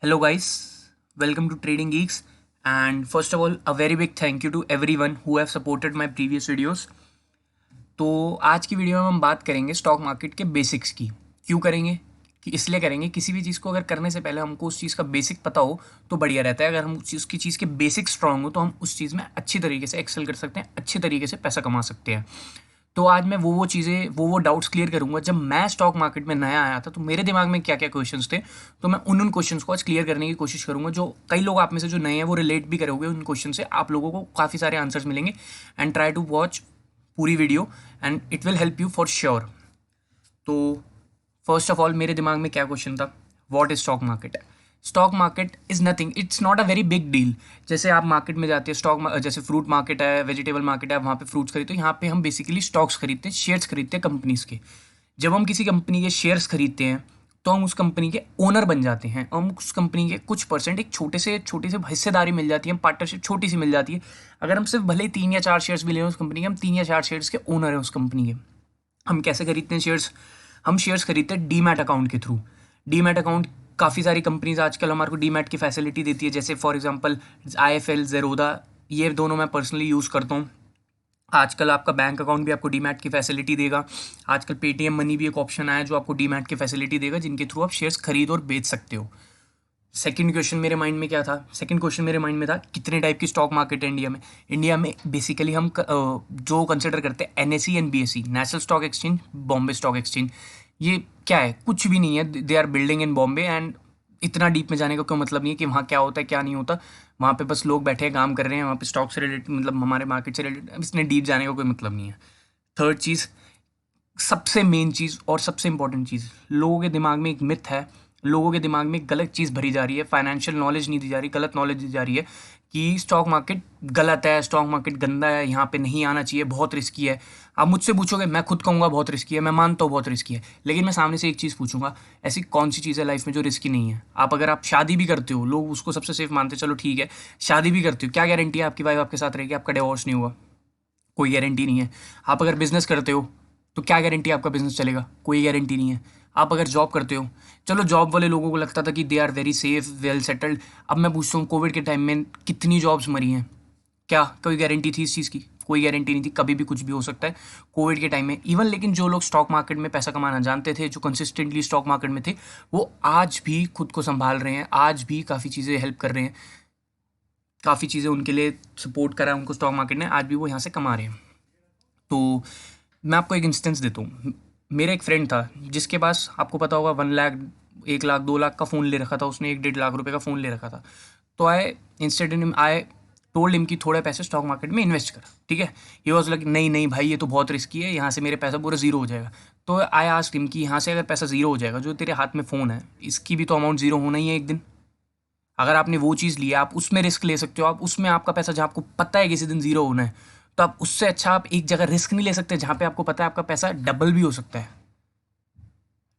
Hello guys, welcome to Trading Geeks, and first of all a very big thank you to everyone who have supported my previous videos। तो आज की video में हम बात करेंगे stock market के basics की। क्यों करेंगे कि इसलिए करेंगे, किसी भी चीज़ को अगर करने से पहले हमको उस चीज़ का बेसिक पता हो तो बढ़िया रहता है। अगर हम उसकी चीज़ के बेसिक स्ट्रांग हो तो हम उस चीज़ में अच्छी तरीके से एक्सेल कर सकते हैं, अच्छे तरीके से पैसा कमा सकते हैं। तो आज मैं वो चीज़ें वो डाउट्स क्लियर करूंगा। जब मैं स्टॉक मार्केट में नया आया था तो मेरे दिमाग में क्या क्या क्वेश्चंस थे, तो मैं उन क्वेश्चंस को आज क्लियर करने की कोशिश करूंगा। जो कई लोग आप में से जो नए हैं वो रिलेट भी करोगे उन क्वेश्चन से, आप लोगों को काफ़ी सारे आंसर्स मिलेंगे। एंड ट्राई टू वॉच पूरी video and it will help you for sure. तो फर्स्ट ऑफ ऑल मेरे दिमाग में क्या क्वेश्चन था, what is stock market. Stock market is nothing, it's not a very big deal. जैसे आप मार्केट में जाते हैं, जैसे फ्रूट मार्केट है, वेजिटेबल मार्केट है, वहाँ पे फ्रूट्स खरीदते हो। यहाँ पे हम बेसिकली स्टॉक्स खरीदते हैं, शेयर्स खरीदते हैं कंपनीज के। जब हम किसी कंपनी के शेयर्स खरीदते हैं तो हम उस कंपनी के ओनर बन जाते हैं। हम उस कंपनी के कुछ परसेंट, एक छोटे से हिस्सेदारी मिल जाती है, पार्टनरशिप छोटी सी मिल जाती है। अगर हम सिर्फ भले ही 3 या 4 शेयर्स भी ले उस कंपनी के, हम 3 या 4 शेयर्स के ओनर हैं उस कंपनी के। हम कैसे खरीदते हैं शेयर्स? हम शेयर्स खरीदते हैं डीमैट अकाउंट के थ्रू। डीमैट अकाउंट काफ़ी सारी कंपनीज आजकल हमारे को डीमैट की फैसिलिटी देती है। जैसे फॉर एग्जांपल IIFL, ज़ेरोधा, ये दोनों मैं पर्सनली यूज़ करता हूँ। आजकल आपका बैंक अकाउंट भी आपको डीमैट की फैसिलिटी देगा। आजकल पेटीएम मनी भी एक ऑप्शन आया है जो आपको डीमैट की फैसिलिटी देगा, जिनके थ्रू आप शेयर्स खरीद और बेच सकते हो। सेकंड क्वेश्चन मेरे माइंड में क्या था? सेकंड क्वेश्चन मेरे माइंड में था कितने टाइप की स्टॉक मार्केट है इंडिया में। इंडिया में बेसिकली हम जो कंसिडर करते हैं NSE and BSE, national stock exchange, Bombay stock exchange. ये क्या है? कुछ भी नहीं है। They are building in Bombay. And इतना डीप में जाने का कोई मतलब नहीं है कि वहाँ क्या होता है क्या नहीं होता। वहाँ पे बस लोग बैठे हैं, काम कर रहे हैं। वहाँ पे स्टॉक से रिलेटेड, मतलब हमारे मार्केट से रिलेटेड इसने डीप जाने का कोई मतलब नहीं है। थर्ड चीज़, सबसे मेन चीज़ और सबसे इंपॉर्टेंट चीज़, लोगों के दिमाग में एक मिथ है, लोगों के दिमाग में गलत चीज़ भरी जा रही है, फाइनेंशियल नॉलेज नहीं दी जा रही, गलत नॉलेज दी जा रही है कि स्टॉक मार्केट गलत है, स्टॉक मार्केट गंदा है, यहाँ पे नहीं आना चाहिए, बहुत रिस्की है। आप मुझसे पूछोगे, मैं खुद कहूँगा बहुत रिस्की है, मैं मानता हूँ बहुत रिस्की है। लेकिन मैं सामने से एक चीज़ पूछूंगा, ऐसी कौन सी चीज़ है लाइफ में जो रिस्की नहीं है? अगर आप शादी भी करते हो, लोग उसको सबसे सेफ मानते हैं, चलो ठीक है। शादी भी करते हो, क्या गारंटी है आपकी वाइफ आपके साथ रहेगी, आपका डिवोर्स नहीं हुआ? कोई गारंटी नहीं है। आप अगर बिजनेस करते हो तो क्या गारंटी आपका बिजनेस चलेगा? कोई गारंटी नहीं है। आप अगर जॉब करते हो, चलो जॉब वाले लोगों को लगता था कि they are very safe, well settled. अब मैं पूछता हूँ, कोविड के टाइम में कितनी जॉब्स मरी हैं? क्या कोई गारंटी थी इस चीज़ की? कोई गारंटी नहीं थी, कभी भी कुछ भी हो सकता है कोविड के टाइम में इवन। लेकिन जो लोग स्टॉक मार्केट में पैसा कमाना जानते थे, जो कंसिस्टेंटली स्टॉक मार्केट में थे, वो आज भी खुद को संभाल रहे हैं, आज भी काफ़ी चीज़ें हेल्प कर रहे हैं, काफ़ी चीज़ें उनके लिए सपोर्ट करा है उनको स्टॉक मार्केट ने, आज भी वो यहाँ से कमा रहे हैं। तो मैं आपको एक इंस्टेंस देता हूँ। मेरा एक फ्रेंड था जिसके पास, आपको पता होगा, 1 लाख, 1 लाख, 2 लाख का फ़ोन ले रखा था उसने, 1-1.5 लाख रुपए का फ़ोन ले रखा था। तो आई टोल्ड हिम कि थोड़े पैसे स्टॉक मार्केट में इन्वेस्ट कर, ठीक है। ही वॉज लाइक, नहीं नहीं भाई, ये तो बहुत रिस्की है, यहाँ से मेरे पैसा पूरा ज़ीरो हो जाएगा। तो आई आस्क्ड हिम कि यहाँ से अगर पैसा ज़ीरो हो जाएगा, जो तेरे हाथ में फ़ोन है इसकी भी तो अमाउंट ज़ीरो होना ही है एक दिन। अगर आपने वो चीज़ लिया, आप उसमें रिस्क ले सकते हो, आप उसमें आपका पैसा जहाँ आपको पता है किसी दिन ज़ीरो होना है, तो आप उससे अच्छा आप एक जगह रिस्क नहीं ले सकते जहाँ पे आपको पता है आपका पैसा डबल भी हो सकता है।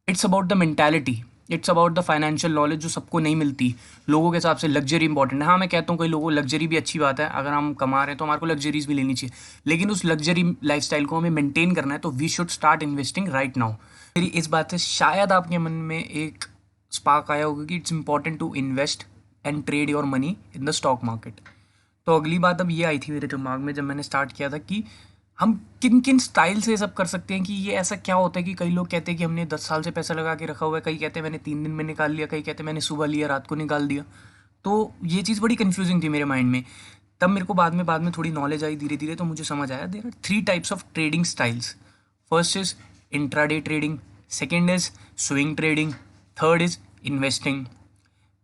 It's about the mentality, it's about the financial knowledge जो सबको नहीं मिलती। लोगों के हिसाब से लग्जरी इंपॉर्टेंट है। हाँ, मैं कहता हूँ कई लोगों को लग्जरी भी अच्छी बात है, अगर हम कमा रहे हैं तो हमारे को लग्जरीज भी लेनी चाहिए। लेकिन उस लग्जरी लाइफस्टाइल को हमें मेंटेन करना है तो we should start investing right now. मेरी इस बात से शायद आपके मन में एक स्पार्क आया होगा कि it's important to invest and trade your money in the stock market. तो अगली बात अब ये आई थी मेरे दिमाग में जब मैंने स्टार्ट किया था कि हम किन किन स्टाइल से ये सब कर सकते हैं। कि ये ऐसा क्या होता है कि कई लोग कहते हैं कि हमने 10 साल से पैसा लगा के रखा हुआ है, कई कहते हैं मैंने 3 दिन में निकाल लिया, कई कहते हैं मैंने सुबह लिया रात को निकाल दिया। तो ये चीज़ बड़ी कन्फ्यूजिंग थी मेरे माइंड में। तब मेरे को बाद में थोड़ी नॉलेज आई धीरे धीरे, तो मुझे समझ आया there are 3 types of trading styles. First is intraday trading, second is swing trading, third is investing.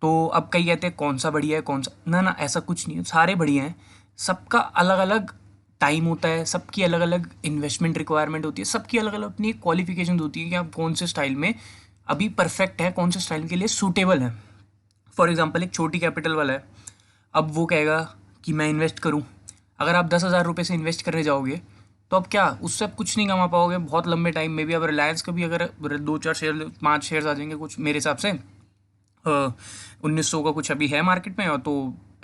तो अब कई कहते हैं कौन सा बढ़िया है, कौन सा ना ना, ऐसा कुछ नहीं है, सारे बढ़िया हैं। सबका अलग अलग टाइम होता है, सबकी अलग अलग इन्वेस्टमेंट रिक्वायरमेंट होती है, सबकी अलग अलग अपनी क्वालिफिकेशन होती है कि आप कौन से स्टाइल में अभी परफेक्ट है, कौन से स्टाइल के लिए सूटेबल है। फॉर एग्जाम्पल एक छोटी कैपिटल वाला है, अब वो कहेगा कि मैं इन्वेस्ट करूँ। अगर आप 10,000 रुपये से इन्वेस्ट करने जाओगे तो अब क्या, उससे आप कुछ नहीं कमा पाओगे बहुत लंबे टाइम में भी। अब रिलायंस का भी अगर 2-4 शेयर, 5 शेयर आ जाएंगे कुछ मेरे हिसाब से, 1900 का कुछ अभी है मार्केट में, और तो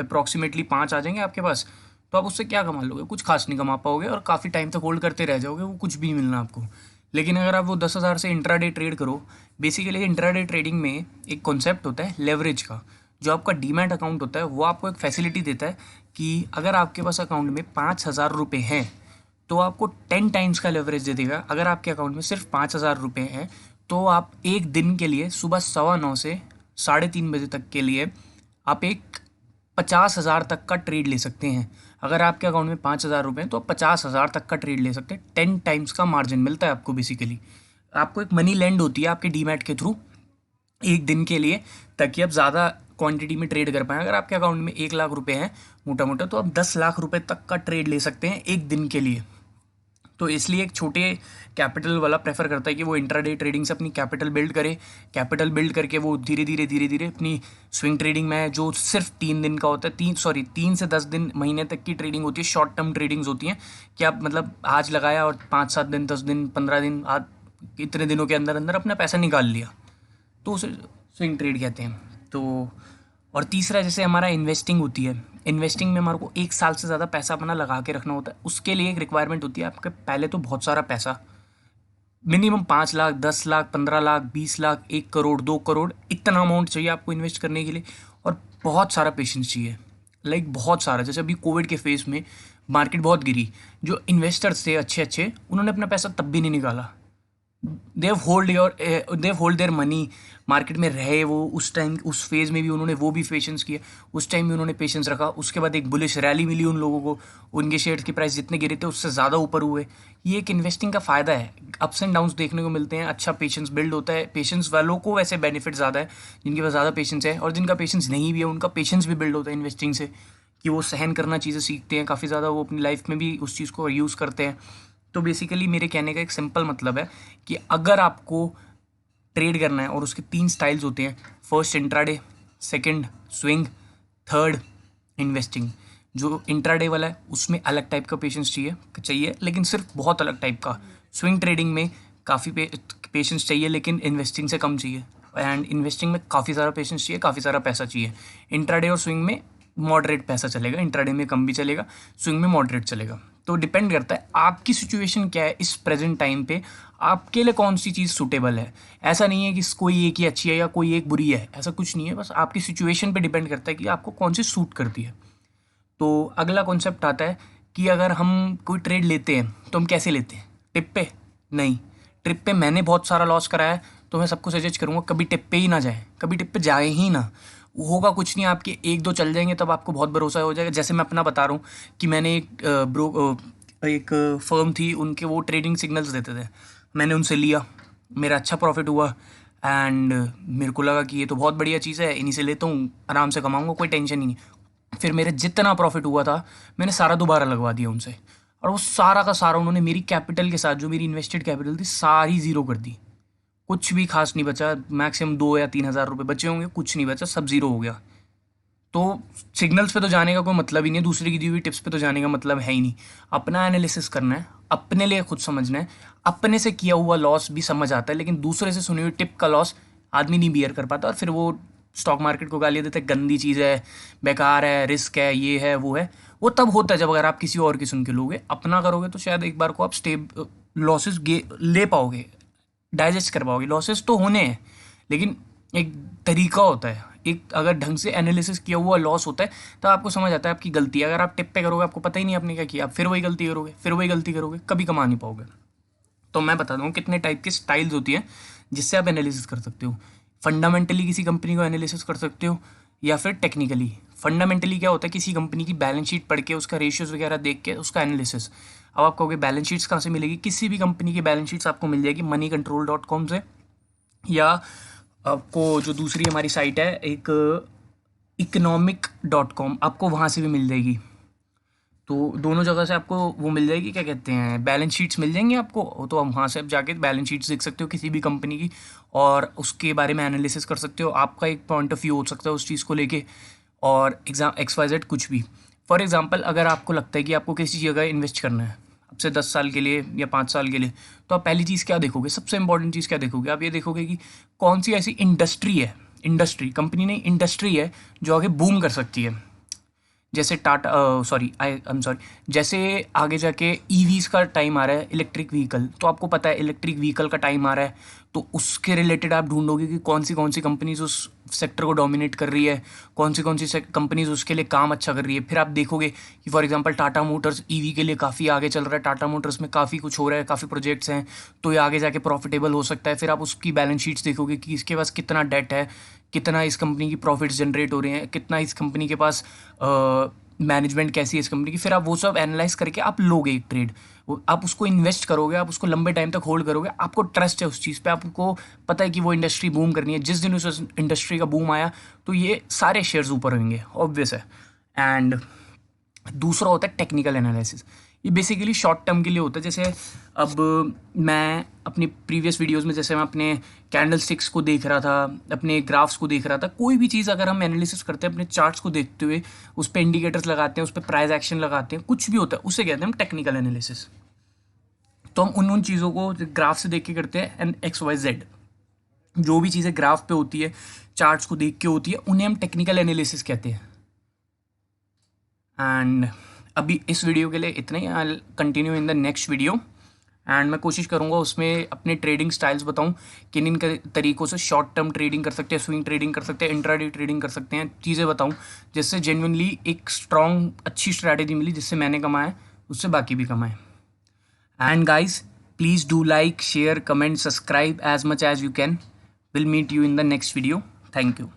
अप्रॉक्सीमेटली 5 आ जाएंगे आपके पास, तो आप उससे क्या कमा लोगे? कुछ खास नहीं कमा पाओगे और काफ़ी टाइम तक होल्ड करते रह जाओगे, वो कुछ भी नहीं मिलना आपको। लेकिन अगर आप वो 10,000 से इंट्राडे ट्रेड करो, बेसिकली इंट्राडे ट्रेडिंग में एक कॉन्सेप्ट होता है लेवरेज का। जो आपका डीमैट अकाउंट होता है वो आपको एक फैसिलिटी देता है कि अगर आपके पास अकाउंट में 5,000 रुपये हैं तो आपको 10 टाइम्स का लेवरेज दे देगा। अगर आपके अकाउंट में सिर्फ 5,000 रुपये हैं तो आप एक दिन के लिए सुबह 9:15 से 3:30 बजे तक के लिए आप एक 50,000 तक का ट्रेड ले सकते हैं। अगर आपके अकाउंट में 5,000 रुपये हैं तो आप 50,000 तक का ट्रेड ले सकते हैं। 10 टाइम्स का मार्जिन मिलता है आपको। बेसिकली आपको एक मनी लैंड होती है आपके डीमैट के थ्रू एक दिन के लिए, ताकि आप ज़्यादा क्वांटिटी में ट्रेड कर पाएँ। अगर आपके अकाउंट में 1,00,000 रुपये हैं मोटा मोटा, तो आप 10,00,000 रुपये तक का ट्रेड ले सकते हैं एक दिन के लिए। तो इसलिए एक छोटे कैपिटल वाला प्रेफर करता है कि वो इंट्राडे ट्रेडिंग से अपनी कैपिटल बिल्ड करे। कैपिटल बिल्ड करके वो धीरे धीरे अपनी स्विंग ट्रेडिंग में, जो सिर्फ 3 दिन का होता है, 3 से 10 दिन, महीने तक की ट्रेडिंग होती है, शॉर्ट टर्म ट्रेडिंग्स होती हैं कि आप मतलब आज लगाया और 5-7 दिन, 10 दिन, 15 दिन, आज इतने दिनों के अंदर अंदर अपना पैसा निकाल लिया, तो उसे स्विंग ट्रेड कहते हैं। तो और तीसरा जैसे हमारा इन्वेस्टिंग होती है। इन्वेस्टिंग में हमारे को 1 साल से ज़्यादा पैसा अपना लगा के रखना होता है। उसके लिए एक रिक्वायरमेंट होती है आपके पहले तो बहुत सारा पैसा, मिनिमम 5 लाख, 10 लाख, 15 लाख, 20 लाख, 1 करोड़, 2 करोड़, इतना अमाउंट चाहिए आपको इन्वेस्ट करने के लिए। और बहुत सारा पेशेंस चाहिए, लाइक बहुत सारा। जैसे अभी कोविड के फेस में मार्केट बहुत गिरी, जो इन्वेस्टर्स थे अच्छे अच्छे, उन्होंने अपना पैसा तब भी नहीं निकाला। देव होल्ड देयर मनी, मार्केट में रहे वो उस टाइम, उस फेज़ में भी उन्होंने वो भी पेशेंस किया, उस टाइम भी उन्होंने पेशेंस रखा। उसके बाद एक बुलिश रैली मिली उन लोगों को, उनके शेयर्स की प्राइस जितने गिरे थे उससे ज़्यादा ऊपर हुए। ये एक इन्वेस्टिंग का फ़ायदा है, अप्स एंड डाउन्स देखने को मिलते हैं, अच्छा पेशेंस बिल्ड होता है। पेशेंस वालों को वैसे बेनिफिट ज़्यादा है, जिनके पास ज़्यादा पेशेंस है, और जिनका पेशेंस नहीं भी है उनका पेशेंस भी बिल्ड होता है इन्वेस्टिंग से, कि वो सहन करना चीज़ें सीखते हैं काफ़ी ज़्यादा, वो अपनी लाइफ में भी उस चीज़ को यूज़ करते हैं। तो बेसिकली मेरे कहने का एक सिंपल मतलब है कि अगर आपको ट्रेड करना है, और उसके 3 स्टाइल्स होते हैं, first intraday, second swing, third investing. जो इंट्राडे वाला है उसमें अलग टाइप का पेशेंस चाहिए, लेकिन सिर्फ बहुत अलग टाइप का। स्विंग ट्रेडिंग में काफ़ी पेशेंस चाहिए, लेकिन इन्वेस्टिंग से कम चाहिए। एंड इन्वेस्टिंग में काफ़ी सारा पेशेंस चाहिए, काफ़ी सारा पैसा चाहिए। इंट्राडे और स्विंग में मॉडरेट पैसा चलेगा, इंट्राडे में कम भी चलेगा, स्विंग में मॉडरेट चलेगा। तो डिपेंड करता है आपकी सिचुएशन क्या है इस प्रेजेंट टाइम पे, आपके लिए कौन सी चीज़ सूटेबल है। ऐसा नहीं है कि कोई एक ही अच्छी है या कोई एक बुरी है, ऐसा कुछ नहीं है। बस आपकी सिचुएशन पे डिपेंड करता है कि आपको कौन सी सूट करती है। तो अगला कॉन्सेप्ट आता है कि अगर हम कोई ट्रेड लेते हैं तो हम कैसे लेते हैं, टिप पे? नहीं, ट्रिप पे मैंने बहुत सारा लॉस कराया है, तो मैं सबको सजेस्ट करूँगा कभी टिप पे ही ना जाए, कभी टिप पे जाए ही ना। होगा कुछ नहीं, आपके 1-2 चल जाएंगे तब आपको बहुत भरोसा हो जाएगा। जैसे मैं अपना बता रहा हूँ कि मैंने एक फर्म थी, उनके वो ट्रेडिंग सिग्नल्स देते थे, मैंने उनसे लिया, मेरा अच्छा प्रॉफिट हुआ, एंड मेरे को लगा कि ये तो बहुत बढ़िया चीज़ है, इन्हीं से लेता हूँ, आराम से कमाऊँगा, कोई टेंशन ही नहीं। फिर मेरे जितना प्रॉफिट हुआ था मैंने सारा दोबारा लगवा दिया उनसे, और वो सारा का सारा उन्होंने मेरी कैपिटल के साथ, जो मेरी इन्वेस्टेड कैपिटल थी, सारी ज़ीरो कर दी। कुछ भी खास नहीं बचा, मैक्सिमम 2 या 3 हज़ार रुपये बचे होंगे, कुछ नहीं बचा, सब ज़ीरो हो गया। तो सिग्नल्स पे तो जाने का कोई मतलब ही नहीं है, दूसरे की दी हुई टिप्स पे तो जाने का मतलब है ही नहीं। अपना एनालिसिस करना है, अपने लिए खुद समझना है। अपने से किया हुआ लॉस भी समझ आता है, लेकिन दूसरे से सुनी हुई टिप का लॉस आदमी नहीं बियर कर पाता, और फिर वो स्टॉक मार्केट को गालियाँ देते हैं, गंदी चीज़ है, बेकार है, रिस्क है, ये है, वो है। वो तब होता है जब अगर आप किसी और की सुन के लोगे। अपना करोगे तो शायद एक बार को आप लॉसेस ले पाओगे, डाइजेस्ट कर पाओगे। लॉसेस तो होने हैं, लेकिन एक तरीका होता है, एक अगर ढंग से एनालिसिस किया हुआ लॉस होता है तो आपको समझ आता है आपकी गलती है। अगर आप टिप पे करोगे, आपको पता ही नहीं आपने क्या किया, आप फिर वही गलती करोगे, फिर वही गलती करोगे, कभी कमा नहीं पाओगे। तो मैं बता दूँ कितने टाइप की स्टाइल्स होती हैं जिससे आप एनालिसिस कर सकते हो। फंडामेंटली किसी कंपनी को एनालिसिस कर सकते हो, या फिर टेक्निकली। फंडामेंटली क्या होता है, किसी कंपनी की बैलेंस शीट पढ़ के, उसका रेशियोज वगैरह देख के उसका एनालिसिस। अब आप कहोगे बैलेंस शीट्स कहाँ से मिलेगी? किसी भी कंपनी की बैलेंस शीट्स आपको मिल जाएगी moneycontrol.com से, या आपको जो दूसरी हमारी साइट है एक economic.com, आपको वहाँ से भी मिल जाएगी। तो दोनों जगह से आपको वो मिल जाएगी, क्या कहते हैं, बैलेंस शीट्स मिल जाएंगी आपको। तो हम वहाँ से आप जाके बैलेंस शीट्स देख सकते हो किसी भी कंपनी की, और उसके बारे में एनालिसिस कर सकते हो। आपका एक पॉइंट ऑफ व्यू हो सकता है उस चीज़ को लेके, और XYZ कुछ भी। फॉर एग्जांपल, अगर आपको लगता है कि आपको किसी जगह इन्वेस्ट करना है अब से 10 साल के लिए या 5 साल के लिए, तो आप पहली चीज़ क्या देखोगे, सबसे इंपॉर्टेंट चीज़ क्या देखोगे? आप ये देखोगे कि कौन सी ऐसी इंडस्ट्री है, इंडस्ट्री, कंपनी नहीं, इंडस्ट्री है जो आगे बूम कर सकती है। जैसे टाटा आई एम सॉरी, जैसे आगे जाके ईवीज़ का टाइम आ रहा है, इलेक्ट्रिक व्हीकल, तो आपको पता है इलेक्ट्रिक व्हीकल का टाइम आ रहा है, तो उसके रिलेटेड आप ढूंढोगे कि कौन सी कंपनीज उस सेक्टर को डोमिनेट कर रही है, कौन सी कंपनीज उसके लिए काम अच्छा कर रही है। फिर आप देखोगे कि for example Tata Motors EV के लिए काफ़ी आगे चल रहा है, टाटा मोटर्स में काफ़ी कुछ हो रहा है, काफ़ी प्रोजेक्ट्स हैं, तो ये आगे जाके प्रॉफिटेबल हो सकता है। फिर आप उसकी बैलेंस शीट्स देखोगे कि इसके पास कितना डेट है, कितना इस कंपनी की प्रॉफिट्स जनरेट हो रहे हैं, कितना इस कंपनी के पास मैनेजमेंट कैसी है इस कंपनी की। फिर आप वो सब एनालाइज करके आप लोगे एक ट्रेड, आप उसको इन्वेस्ट करोगे, आप उसको लंबे टाइम तक होल्ड करोगे, आपको ट्रस्ट है उस चीज़ पे, आपको पता है कि वो इंडस्ट्री बूम करनी है। जिस दिन उस इंडस्ट्री का बूम आया तो ये सारे शेयर्स ऊपर होंगे, ऑब्वियस है। एंड दूसरा होता है टेक्निकल एनालिसिस। ये बेसिकली शॉर्ट टर्म के लिए होता है। जैसे अब मैं अपनी प्रीवियस वीडियोस में जैसे मैं अपने कैंडल स्टिक्स को देख रहा था, अपने ग्राफ्स को देख रहा था, कोई भी चीज़ अगर हम एनालिसिस करते हैं अपने चार्ट्स को देखते हुए, उस पर इंडिकेटर्स लगाते हैं, उस पर प्राइस एक्शन लगाते हैं, कुछ भी होता है, उसे कहते हैं हम टेक्निकल एनालिसिस। तो हम उन चीज़ों को ग्राफ से देख के करते हैं। एंड XYZ जो भी चीज़ें ग्राफ पे होती है, चार्ट्स को देख के होती है, उन्हें हम टेक्निकल एनालिसिस कहते हैं। एंड अभी इस वीडियो के लिए इतना ही। I continue in the next video. And मैं कोशिश करूँगा उसमें अपने ट्रेडिंग स्टाइल्स बताऊँ, किन इन तरीक़ों से शॉर्ट टर्म ट्रेडिंग कर सकते हैं, स्विंग ट्रेडिंग कर सकते हैं, इंट्राडे ट्रेडिंग कर सकते हैं, चीज़ें बताऊँ जिससे जेन्युइनली एक स्ट्रॉन्ग अच्छी स्ट्रैटेजी मिली, जिससे मैंने कमाया उससे बाकी भी कमाए। And guys please do like, share, comment, subscribe as much as you can. We'll meet you in the next video. Thank you.